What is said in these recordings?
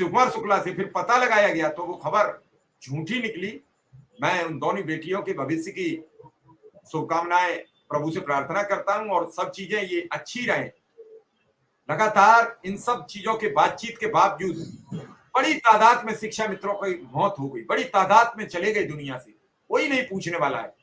कुमार शुक्ला से फिर पता लगाया गया तो वो खबर झूठी निकली। मैं उन दोनों बेटियों के भविष्य की शुभकामनाएं प्रभु से प्रार्थना करता हूं और सब चीजें ये अच्छी रहे। लगातार इन सब चीजों के बातचीत के बावजूद बड़ी तादाद में शिक्षा मित्रों की मौत हो गई, बड़ी तादाद में चले गए दुनिया से, कोई नहीं पूछने वाला है।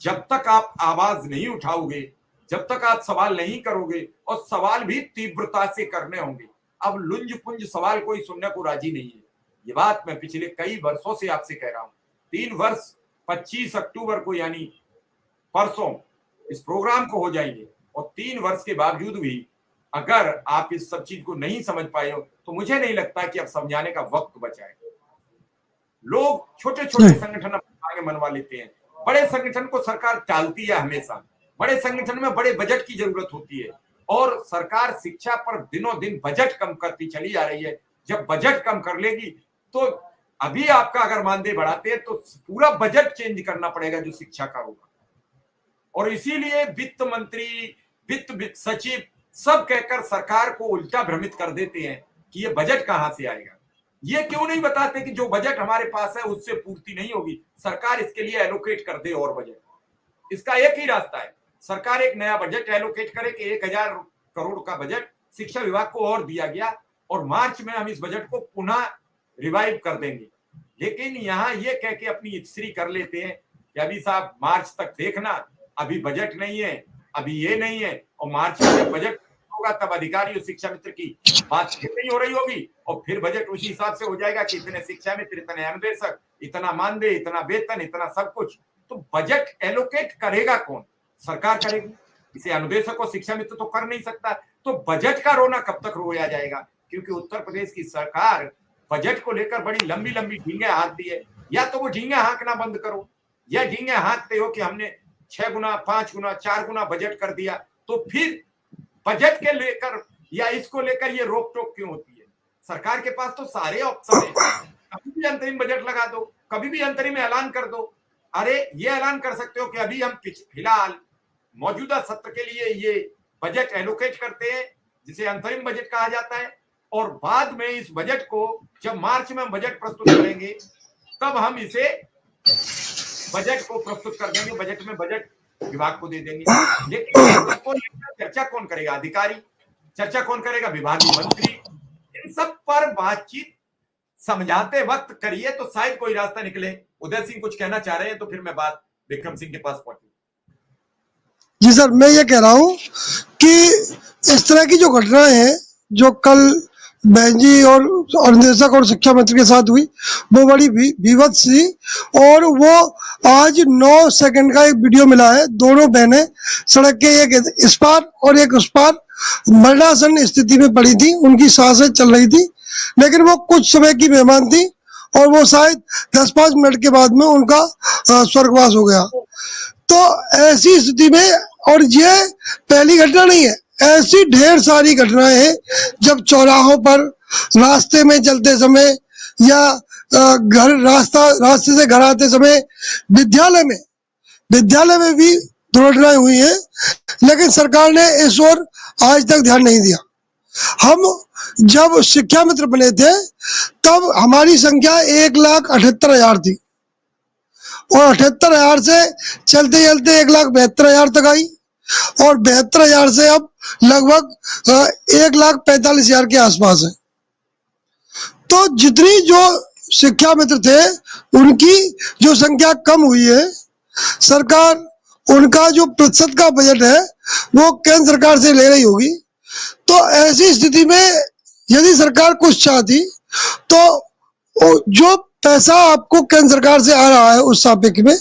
जब तक आप आवाज नहीं उठाओगे, जब तक आप सवाल नहीं करोगे, और सवाल भी तीव्रता से करने होंगे। अब लुंज पुंज सवाल कोई सुनने को राजी नहीं है। ये बात मैं पिछले कई वर्षों से आपसे कह रहा हूं। 3 वर्ष 25 अक्टूबर को यानी परसों इस प्रोग्राम को हो जाएंगे, और 3 वर्ष के बावजूद भी अगर आप इस सब चीज को नहीं समझ पाए हो तो मुझे नहीं लगता कि अब समझाने का वक्त बचा है। लोग छोटे छोटे संगठन आगे मनवा लेते हैं, बड़े संगठन को सरकार टालती है हमेशा। बड़े संगठन में बड़े बजट की जरूरत होती है, और सरकार शिक्षा पर दिनों दिन बजट कम करती चली जा रही है। जब बजट कम कर लेगी तो अभी आपका अगर मानदेय बढ़ाते हैं तो पूरा बजट चेंज करना पड़ेगा जो शिक्षा का होगा। और इसीलिए वित्त मंत्री, वित्त सचिव सब कहकर सरकार को उल्टा भ्रमित कर देते हैं कि ये बजट कहां से आएगा। ये क्यों नहीं बताते कि जो बजट हमारे पास है उससे पूर्ति नहीं होगी, सरकार इसके लिए एलोकेट कर दे और बजट। इसका एक ही रास्ता है, सरकार एक नया बजट एलोकेट करे कि 1000 करोड़ का बजट शिक्षा विभाग को और दिया गया, और मार्च में हम इस बजट को पुनः रिवाइव कर देंगे। लेकिन यहाँ ये कह के अपनी इच्छा कर लेते हैं कि अभी साहब मार्च तक देखना, अभी बजट नहीं है, अभी ये नहीं है, और मार्च में जब बजट होगा तब अधिकारी और शिक्षा मित्र की बात फिर नहीं हो रही होगी, और फिर बजट उसी हिसाब से हो जाएगा कि इतने शिक्षा मित्र, इतने अनुदेशक, इतना मानदेय, इतना वेतन, इतना सब कुछ। तो बजट एलोकेट करेगा कौन? सरकार करेगी। इसे अनुदेशक और शिक्षा मित्र तो कर नहीं सकता। तो बजट का रोना कब तक रोया जाएगा? क्योंकि उत्तर प्रदेश की सरकार बजट को लेकर बड़ी लंबी लंबी ढींगे हाँकती है। या तो वो ढींगे हाँकना बंद करो, या ढींगे हाँकते हो कि हमने 6 गुना, 5 गुना, 4 गुना बजट कर दिया, तो फिर बजट के लेकर या इसको लेकर ये रोक टोक क्यों होती है? सरकार के पास तो सारे ऑप्शन है, कभी भी अंतरिम बजट लगा दो, कभी भी अंतरिम ऐलान कर दो। अरे ये ऐलान कर सकते हो कि अभी हम फिलहाल मौजूदा सत्र के लिए ये बजट एलोकेट करते हैं, जिसे अंतरिम बजट कहा जाता है, और बाद में इस बजट को जब मार्च में हम बजट प्रस्तुत करेंगे तब हम इसे बजट को प्रस्तुत कर देंगे, बजट में बजट विभाग को दे देंगे। लेकिन चर्चा कौन करेगा? अधिकारी। चर्चा कौन करेगा? विभागीय मंत्री। इन सब पर बातचीत समझाते वक्त करिए तो शायद कोई रास्ता निकले। उदय सिंह कुछ कहना चाह रहे हैं तो फिर मैं बात विक्रम सिंह के पास पहुंचू। जी सर, मैं ये कह रहा हूं कि इस तरह की जो घटनाएं हैं जो कल बहन जी और निदेशक और शिक्षा मंत्री के साथ हुई, वो बड़ी विभत्स थी। और वो आज 9 सेकंड का एक वीडियो मिला है, दोनों बहनें सड़क के एक इस पार और एक उस पार मरणासन स्थिति में पड़ी थी, उनकी सांसें चल रही थी, लेकिन वो कुछ समय की मेहमान थी और वो शायद 10-5 मिनट के बाद में उनका स्वर्गवास हो गया। तो ऐसी स्थिति में, और ये पहली घटना नहीं है, ऐसी ढेर सारी घटनाएं हैं जब चौराहों पर, रास्ते में चलते समय, या रास्ते से घर आते समय, विद्यालय में भी दुर्घटनाएं हुई हैं, लेकिन सरकार ने इस ओर आज तक ध्यान नहीं दिया। हम जब शिक्षा मित्र बने थे तब हमारी संख्या 1,78,000 थी, और 78,000 से चलते चलते 1,72,000 तक आई, और 72,000 से अब लगभग 1,45,000 के आसपास है। तो जितनी जो शिक्षा मित्र थे उनकी जो संख्या कम हुई है, सरकार उनका जो प्रतिशत का बजट है वो केंद्र सरकार से ले रही होगी। तो ऐसी स्थिति में यदि सरकार कुछ चाहती तो जो पैसा आपको केंद्र सरकार से आ रहा है उस सापेक्ष में,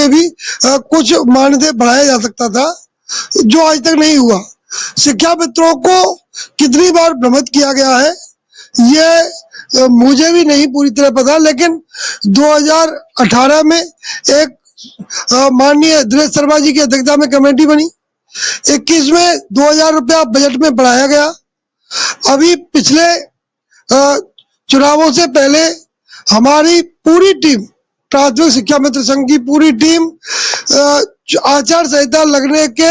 भी कुछ मानदेय बढ़ाया जा सकता था, जो आज तक नहीं हुआ। शिक्षा मित्रों को कितनी बार भ्रमित किया गया है ये मुझे भी नहीं पूरी तरह पता, लेकिन 2018 में एक माननीय दिनेश शर्मा जी की अध्यक्षता में कमेटी बनी, 21 में 2,000 रुपया बजट में बढ़ाया गया। अभी पिछले चुनावों से पहले हमारी पूरी टीम, प्राथमिक शिक्षा मित्र संघ की पूरी टीम आचार संहिता लगने के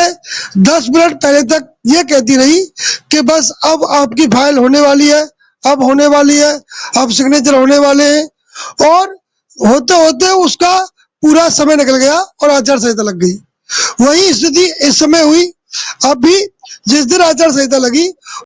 10 मिनट पहले तक ये कहती रही कि बस अब आपकी फाइल होने वाली है, अब होने वाली है, अब सिग्नेचर होने वाले हैं और होते होते उसका पूरा समय निकल गया और आचार संहिता लग गई। वही स्थिति इस समय हुई। अब भी जिस दिन आचार संहिता लगी